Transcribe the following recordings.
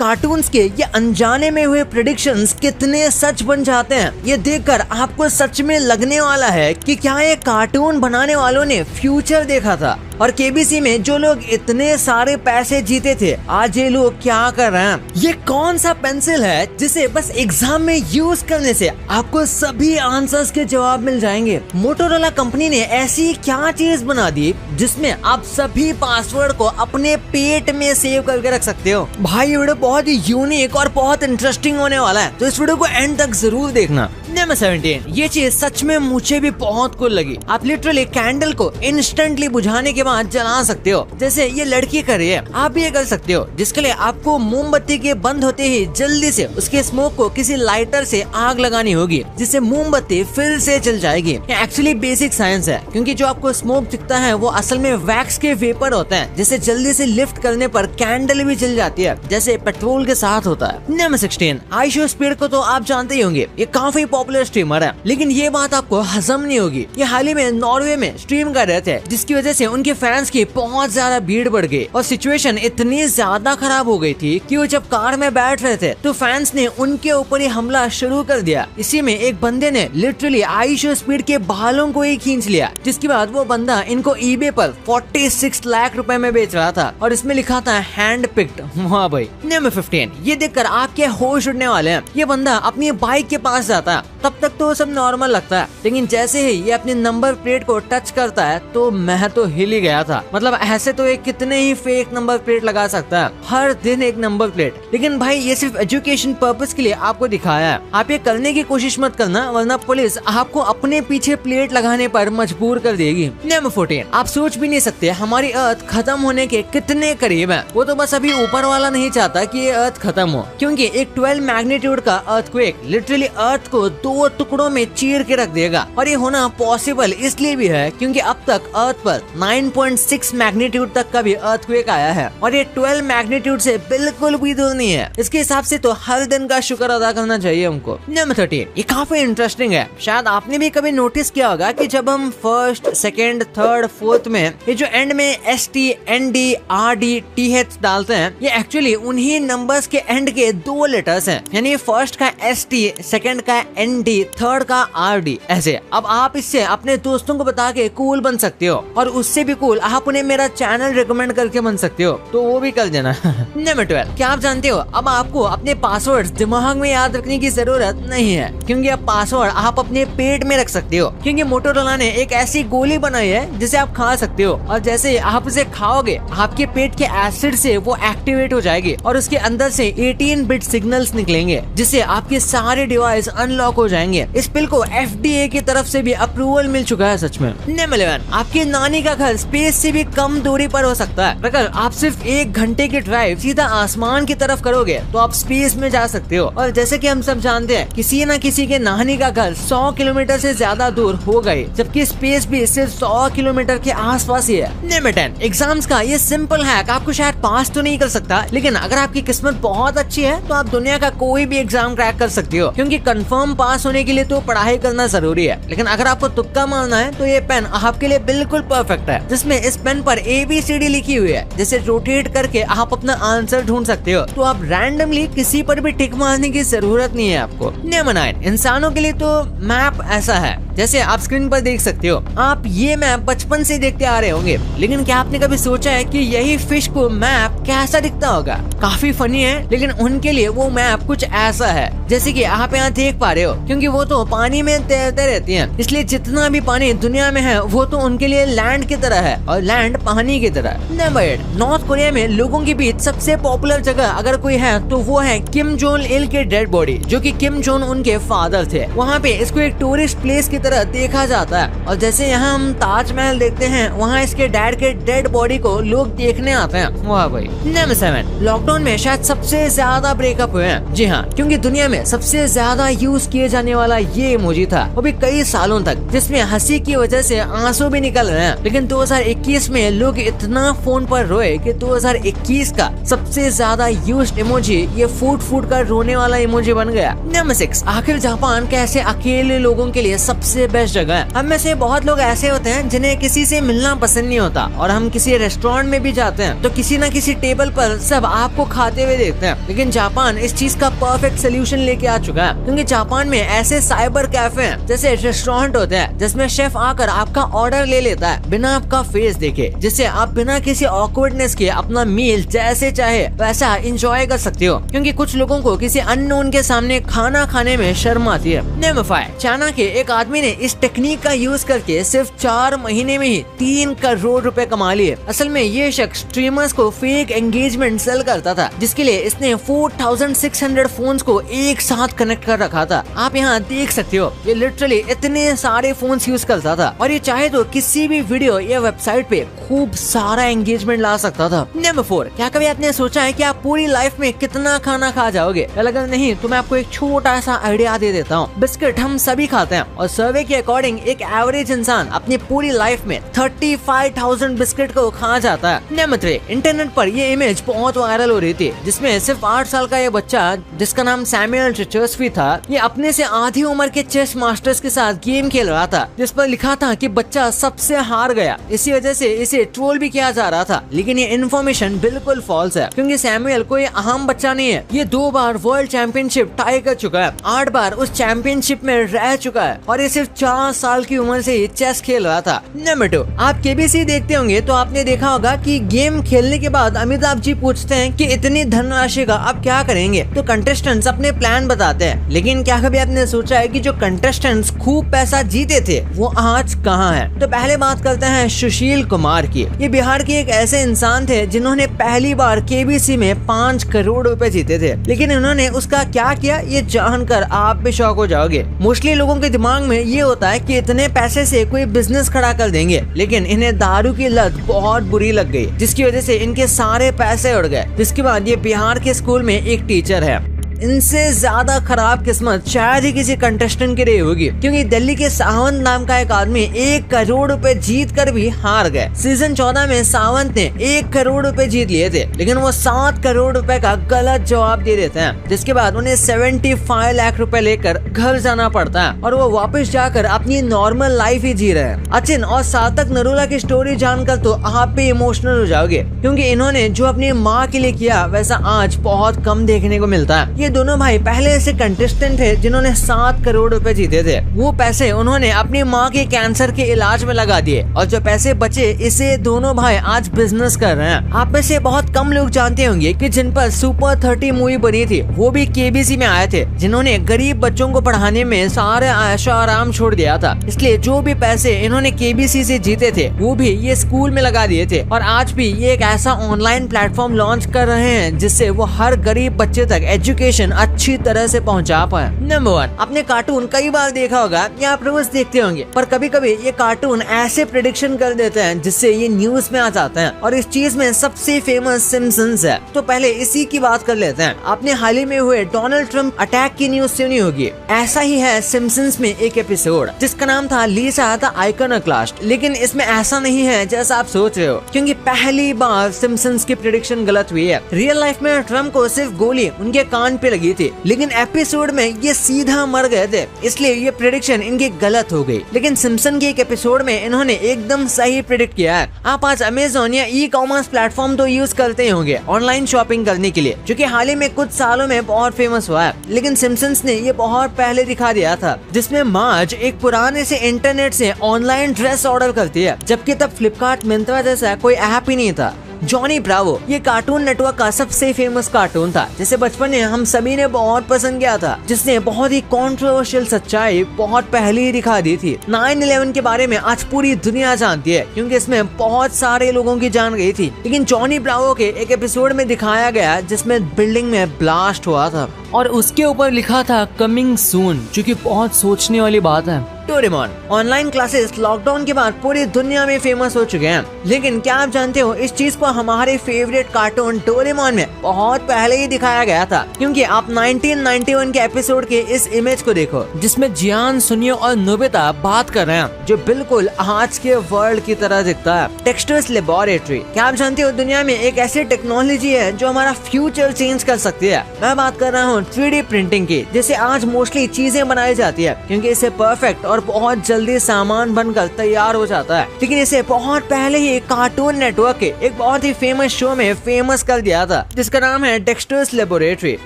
Cartoons के ये अनजाने में हुए प्रेडिक्शंस कितने सच बन जाते हैं, ये देखकर आपको सच में लगने वाला है कि क्या ये कार्टून बनाने वालों ने फ्यूचर देखा था। और केबीसी में जो लोग इतने सारे पैसे जीते थे, आज ये लोग क्या कर रहे हैं। ये कौन सा पेंसिल है जिसे बस एग्जाम में यूज करने से आपको सभी आंसर्स के जवाब मिल जाएंगे। मोटोरोला कंपनी ने ऐसी क्या चीज बना दी जिसमें आप सभी पासवर्ड को अपने पेट में सेव करके रख सकते हो। भाई ये वीडियो बहुत ही यूनिक और बहुत इंटरेस्टिंग होने वाला है, तो इस वीडियो को एंड तक जरूर देखना। नंबर 17, ये चीज सच में मुझे भी बहुत कूल लगी। आप लिटरली कैंडल को इंस्टेंटली बुझाने के बाद जला सकते हो, जैसे ये लड़की कर रही है। आप भी ये कर सकते हो, जिसके लिए आपको मोमबत्ती के बंद होते ही जल्दी से उसके स्मोक को किसी लाइटर से आग लगानी होगी, जिससे मोमबत्ती फिर से जल जाएगी। ये एक्चुअली बेसिक साइंस है, क्योंकि जो आपको स्मोक दिखता है वो असल में वैक्स के वेपर होता है, जिसे जल्दी से लिफ्ट करने पर कैंडल भी जल जाती है, जैसे पेट्रोल के साथ होता है। नंबर 16, आइशोस्पीड को तो आप जानते ही होंगे, ये काफी पॉपुलर स्ट्रीमर है, लेकिन ये बात आपको हजम नहीं होगी। ये हाल ही में नॉर्वे में स्ट्रीम कर रहे थे, जिसकी वजह से उनके फैंस की बहुत ज्यादा भीड़ बढ़ गई और सिचुएशन इतनी ज्यादा खराब हो गई थी कि वो जब कार में बैठ रहे थे तो फैंस ने उनके ऊपर ही हमला शुरू कर दिया। इसी में एक बंदे ने लिटरली आइशोस्पीड के बालों को ही खींच लिया, जिसके बाद वो बंदा इनको ईबे पर 46 लाख रुपए में बेच रहा था और इसमें लिखा था हैंड पिक्ड। वाह भाई। नंबर 15, ये देखकर आपके होश उड़ने वाले हैं। ये बंदा अपनी बाइक के पास जाता है, तब तक तो सब नॉर्मल लगता है, लेकिन जैसे ही ये अपनी नंबर प्लेट को टच करता है तो मैं तो हिल ही गया था। मतलब ऐसे तो एक कितने ही फेक नंबर प्लेट लगा सकता है, हर दिन एक नंबर प्लेट। लेकिन भाई ये सिर्फ एजुकेशन पर्पस के लिए आपको दिखाया है, आप ये करने की कोशिश मत करना, वरना पुलिस आपको अपने पीछे प्लेट लगाने पर मजबूर कर देगी। नंबर 14, आप सोच भी नहीं सकते हमारी अर्थ खत्म होने के कितने करीब है। वो तो बस अभी ऊपर वाला नहीं चाहता कि ये अर्थ खत्म हो, क्योंकि एक 12 मैग्नीट्यूड का अर्थक्वेक लिटरली अर्थ को 2 टुकड़ों में चीर के रख देगा। और ये होना पॉसिबल इसलिए भी है क्योंकि अब तक अर्थ पर 9.6 मैग्नीट्यूड तक का भी अर्थक्वेक आया है, और ये 12 मैग्नीट्यूड से बिल्कुल भी दूर नहीं है। इसके हिसाब से तो हर दिन का शुक्र अदा करना चाहिए हमको। नंबर 13, ये काफी इंटरेस्टिंग है। शायद आपने भी कभी नोटिस किया होगा कि जब हम फर्स्ट, सेकेंड, थर्ड, फोर्थ में ये जो एंड में ST, ND, RD, TH डालते हैं, ये एक्चुअली उन्हीं नंबर्स के एंड के 2 लेटर्स हैं। यानी फर्स्ट का ST, सेकेंड का ND, थर्ड का RD। ऐसे अब आप इससे अपने दोस्तों को बता के कूल बन सकते हो, और उससे भी कूल आप उन्हें मेरा चैनल रिकमेंड करके बन सकते हो, तो वो भी कर देना। नंबर 12, क्या आप जानते हो अब आपको अपने पासवर्ड दिमाग में याद रखने की जरूरत नहीं है, क्योंकि अब पासवर्ड आप अपने पेट में रख सकते हो। क्योंकि मोटोरोला ने एक ऐसी गोली बनाई है जिसे आप खा सकते हो, और जैसे आप उसे खाओगे आपके पेट के एसिड से वो एक्टिवेट हो जाएगी और उसके अंदर से 18 बिट सिग्नल्स निकलेंगे, जिससे आपके सारे डिवाइस अनलॉक हो जाएंगे। इस पिल को FDA की तरफ से भी अप्रूवल मिल चुका है सच में। नंबर 11, आपकी नानी का घर स्पेस से भी कम दूरी पर हो सकता है। अगर आप सिर्फ 1 घंटे की ड्राइव सीधा आसमान की तरफ करोगे तो आप स्पेस में जा सकते हो। और जैसे कि हम सब जानते हैं, किसी न किसी के नानी का घर 100 किलोमीटर से ज्यादा दूर हो गए, जबकि स्पेस भी सिर्फ 100 किलोमीटर के आसपास ही है। नंबर 10, एग्जाम्स का ये सिंपल हैक आपको शायद पास तो नहीं कर सकता, लेकिन अगर आपकी किस्मत बहुत अच्छी है तो आप दुनिया का कोई भी एग्जाम क्रैक कर सकते हो, क्योंकि कंफर्म पास होने के लिए तो पढ़ाई करना जरूरी है। लेकिन अगर आपको तुक्का मारना है तो ये पेन आपके लिए बिल्कुल परफेक्ट है, जिसमें इस पेन पर ABCD लिखी हुई है, जिसे रोटेट करके आप अपना आंसर ढूंढ सकते हो। तो आप रैंडमली किसी पर भी टिक मारने की जरूरत नहीं है आपको। नंबर 9, इंसानों के लिए तो मैप ऐसा है, जैसे आप स्क्रीन पर देख सकते हो। आप ये मैप बचपन से देखते आ रहे होंगे, लेकिन क्या आपने कभी सोचा है कि यही फिश को मैप कैसा दिखता होगा? काफी फनी है, लेकिन उनके लिए वो मैप कुछ ऐसा है, जैसे कि आप यहाँ देख पा रहे हो। क्योंकि वो तो पानी में तैरते रहती हैं, इसलिए जितना भी पानी दुनिया में है वो तो उनके लिए लैंड की तरह है, और लैंड पानी की तरह। नंबर 8, नॉर्थ कोरिया में लोगों के बीच सबसे पॉपुलर जगह अगर कोई है तो वो है किम जोंग इल के डेड बॉडी, जो कि किम जोंग उनके फादर थे। वहाँ पे इसको एक टूरिस्ट प्लेस की तरह देखा जाता है, और जैसे यहाँ हम ताजमहल देखते हैं, वहाँ इसके डैड के डेड बॉडी को लोग देखने आते हैं। वाह भाई। नंबर 7, लॉकडाउन में शायद सबसे ज्यादा ब्रेकअप हुए हैं। जी हाँ, क्योंकि दुनिया में सबसे ज्यादा यूज किए जाने वाला ये इमोजी था, वो भी कई सालों तक, जिसमें हंसी की वजह से आंसू भी निकल रहे हैं। लेकिन 2021 में लोग इतना फोन पर रोए कि 2021 का सबसे ज्यादा यूज्ड इमोजी ये फूट कर रोने वाला इमोजी बन गया। नंबर 6, आखिर जापान कैसे अकेले लोगों के लिए सबसे सबसे बेस्ट जगह है। हम में से बहुत लोग ऐसे होते हैं जिन्हें किसी से मिलना पसंद नहीं होता, और हम किसी रेस्टोरेंट में भी जाते हैं तो किसी न किसी टेबल पर सब आपको खाते हुए देखते हैं। लेकिन जापान इस चीज का परफेक्ट सोल्यूशन लेके आ चुका है, क्योंकि जापान में ऐसे साइबर कैफे हैं जैसे रेस्टोरेंट होते हैं जिसमें शेफ आकर आपका ऑर्डर ले लेता है बिना आपका फेस देखे, जिससे आप बिना किसी ऑकवर्डनेस के अपना मील जैसे चाहे वैसा एंजॉय कर सकते हो। क्योंकि कुछ लोगों को किसी अननोन के सामने खाना खाने में शर्म आती है। नेम ऑफ फायर, चाइना के एक आदमी ने इस टेक्निक का यूज करके सिर्फ 4 महीने में ही 3 करोड़ रुपए कमा लिए। असल में ये शख्स स्ट्रीमर्स को फेक एंगेजमेंट सेल करता था, जिसके लिए इसने 4600 फोन्स को एक साथ कनेक्ट कर रखा था। आप यहाँ देख सकते हो, ये लिटरली इतने सारे फोन्स यूज करता था, और ये चाहे तो किसी भी वीडियो या वेबसाइट पे खूब सारा एंगेजमेंट ला सकता था। नंबर 4, क्या कभी आपने सोचा है कि आप पूरी लाइफ में कितना खाना खा जाओगे? अगर नहीं तो मैं आपको एक छोटा सा आइडिया दे देता हूँ। बिस्किट हम सभी खाते हैं, और सर्वे के अकॉर्डिंग एक एवरेज इंसान अपनी पूरी लाइफ में 35,000 बिस्किट को खा जाता है। नंबर 3, इंटरनेट पर ये इमेज बहुत वायरल हो रही थी, जिसमें सिर्फ 8 साल का ये बच्चा जिसका नाम सैमुअल चिचर्सबी था, ये अपने से आधी उम्र के चेस मास्टर्स के साथ गेम खेल रहा था, जिस पर लिखा था कि बच्चा सबसे हार गया। इसी वजह से इसे ट्रोल भी किया जा रहा था। लेकिन ये इन्फॉर्मेशन बिल्कुल फॉल्स है, क्योंकि सैमुअल कोई आम बच्चा नहीं है। ये 2 बार वर्ल्ड चैंपियनशिप टाई कर चुका है, 8 बार उस चैंपियनशिप में रह चुका है, और ये सिर्फ 4 साल की उम्र से ही चेस खेल रहा था। नंबर 2, आप केबीसी देखते होंगे तो आपने देखा होगा कि गेम खेलने के बाद अमिताभ जी पूछते हैं कि इतनी धनराशि का आप क्या करेंगे, तो कंटेस्टेंट्स अपने प्लान बताते हैं। लेकिन क्या कभी आपने सोचा है कि जो कंटेस्टेंट्स खूब पैसा जीते थे वो आज कहाँ हैं? तो पहले बात करते हैं सुशील कुमार की। ये बिहार के एक ऐसे इंसान थे जिन्होंने पहली बार केबीसी में 5 करोड़ रुपए जीते थे। लेकिन इन्होंने उसका क्या किया, ये जानकर आप भी शॉक हो जाओगे। मोस्टली लोगों के दिमाग में ये होता है कि इतने पैसे से कोई बिजनेस खड़ा कर देंगे, लेकिन इन्हें दारू की लत बहुत बुरी लग गई, जिसकी वजह से इनके सारे पैसे उड़ गए। जिसके बाद ये बिहार के स्कूल में एक टीचर है। इनसे ज्यादा खराब किस्मत शायद ही किसी कंटेस्टेंट की रही होगी, क्योंकि दिल्ली के सावंत नाम का एक आदमी 1 करोड़ रुपए जीत कर भी हार गए। सीजन 14 में सावंत ने 1 करोड़ रुपए जीत लिए थे, लेकिन वो 7 करोड़ रुपए का गलत जवाब दे देते हैं, जिसके बाद उन्हें 75 लाख रुपए लेकर घर जाना पड़ता है, और वो वापस जाकर अपनी नॉर्मल लाइफ ही जी रहे हैं। अचिन और सार्थक नरूला की स्टोरी जानकर तो आप भी इमोशनल हो जाओगे, क्योंकि इन्होंने जो अपनी माँ के लिए किया वैसा आज बहुत कम देखने को मिलता है। ये दोनों भाई पहले ऐसे कंटेस्टेंट थे जिन्होंने 7 करोड़ रुपए जीते थे। वो पैसे उन्होंने अपनी माँ के कैंसर के इलाज में लगा दिए, और जो पैसे बचे इसे दोनों भाई आज बिजनेस कर रहे हैं। आप में से बहुत कम लोग जानते होंगे कि जिन पर सुपर 30 मूवी बनी थी वो भी केबीसी में आए थे, जिन्होंने गरीब बच्चों को पढ़ाने में सारे ऐशो आराम छोड़ दिया था। इसलिए जो भी पैसे इन्होंने केबीसी से जीते थे वो भी ये स्कूल में लगा दिए थे, और आज भी ये एक ऐसा ऑनलाइन प्लेटफॉर्म लॉन्च कर रहे हैं जिससे वो हर गरीब बच्चे तक एजुकेशन अच्छी तरह से पहुंचा पाए। नंबर 1, आपने कार्टून कई बार देखा होगा या आप रोज देखते होंगे, पर कभी कभी ये कार्टून ऐसे प्रेडिक्शन कर देते हैं जिससे ये न्यूज में आ जाते हैं, और इस चीज में सबसे फेमस सिम्पसन्स है। तो पहले इसी की बात कर लेते हैं। आपने हाल ही में हुए डोनाल्ड ट्रम्प अटैक की न्यूज सुनी होगी। ऐसा ही है सिम्पसन्स में एक एपिसोड जिसका नाम था लीसा द आइकोनोक्लास्ट, लेकिन इसमें ऐसा नहीं है जैसा आप सोच रहे हो, क्योंकि पहली बार सिम्पसन्स की प्रेडिक्शन गलत हुई है। रियल लाइफ में ट्रम्प को सिर्फ गोली उनके कान पे लगी थी, लेकिन एपिसोड में ये सीधा मर गए थे, इसलिए ये प्रेडिक्शन इनकी गलत हो गई। लेकिन सिम्पसन के एक एपिसोड में इन्होंने एकदम सही प्रेडिक्ट किया है। आप आज अमेज़न या ई कॉमर्स प्लेटफॉर्म तो यूज करते ही होंगे ऑनलाइन शॉपिंग करने के लिए, जो कि हाल ही में कुछ सालों में बहुत फेमस हुआ है। लेकिन सिम्पसन्स ने ये बहुत पहले दिखा दिया था, जिसमें मार्ज एक पुराने से इंटरनेट से ऑनलाइन ड्रेस ऑर्डर करती है, जबकि तब फ्लिपकार्ट, मिंत्रा जैसा कोई ऐप ही नहीं था। जॉनी ब्रावो ये कार्टून नेटवर्क का सबसे फेमस कार्टून था, जिसे बचपन में हम सभी ने बहुत पसंद किया था, जिसने बहुत ही कंट्रोवर्शियल सच्चाई बहुत पहले ही दिखा दी थी। 9/11 के बारे में आज पूरी दुनिया जानती है, क्योंकि इसमें बहुत सारे लोगों की जान गई थी। लेकिन जॉनी ब्रावो के एक एपिसोड में दिखाया गया जिसमें बिल्डिंग में ब्लास्ट हुआ था और उसके ऊपर लिखा था कमिंग सून, जो कि बहुत सोचने वाली बात है। डोरेमोन ऑनलाइन क्लासेस लॉकडाउन के बाद पूरी दुनिया में फेमस हो चुके हैं, लेकिन क्या आप जानते हो इस चीज को हमारे फेवरेट कार्टून डोरेमोन में बहुत पहले ही दिखाया गया था, क्योंकि आप 1991 के एपिसोड के इस इमेज को देखो जिसमें जियान, सुनियो और नोबिता बात कर रहे हैं, जो बिल्कुल आज के वर्ल्ड की तरह दिखता है। टेक्सटर्स लेबोरेटरी, क्या आप जानते हो दुनिया में एक ऐसी टेक्नोलॉजी है जो हमारा फ्यूचर चेंज कर सकती है। मैं बात कर रहा हूँ 3D प्रिंटिंग की, जिससे आज मोस्टली चीजें बनाई जाती है, क्योंकि इसे परफेक्ट और बहुत जल्दी सामान बनकर तैयार हो जाता है। लेकिन इसे बहुत पहले ही कार्टून नेटवर्क के एक बहुत ही फेमस शो में फेमस कर दिया था, जिसका नाम है डेक्स्टर्स लेबोरेटरी,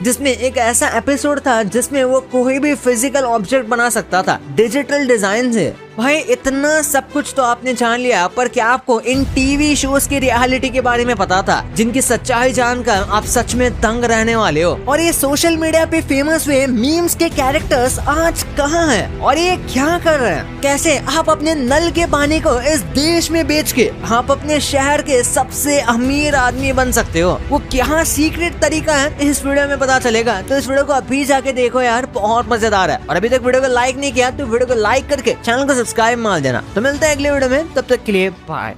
जिसमें एक ऐसा एपिसोड था जिसमें वो कोई भी फिजिकल ऑब्जेक्ट बना सकता था डिजिटल डिजाइन से। भाई इतना सब कुछ तो आपने जान लिया, पर क्या आपको इन टीवी शोज की रियलिटी के बारे में पता था, जिनकी सच्चाई जानकर आप सच में दंग रहने वाले हो। और ये सोशल मीडिया पे फेमस हुए मीम्स के कैरेक्टर्स आज कहाँ हैं और ये क्या कर रहे हैं? कैसे आप अपने नल के पानी को इस देश में बेच के आप अपने शहर के सबसे अमीर आदमी बन सकते हो? वो क्या सीक्रेट तरीका है इस वीडियो में पता चलेगा। तो इस वीडियो को अभी जाके देखो यार, बहुत मजेदार है। और अभी तक वीडियो को लाइक नहीं किया तो वीडियो को लाइक करके चैनल को सब्सक्राइब मार देना। तो मिलते हैं अगले वीडियो में, तब तक के लिए बाय।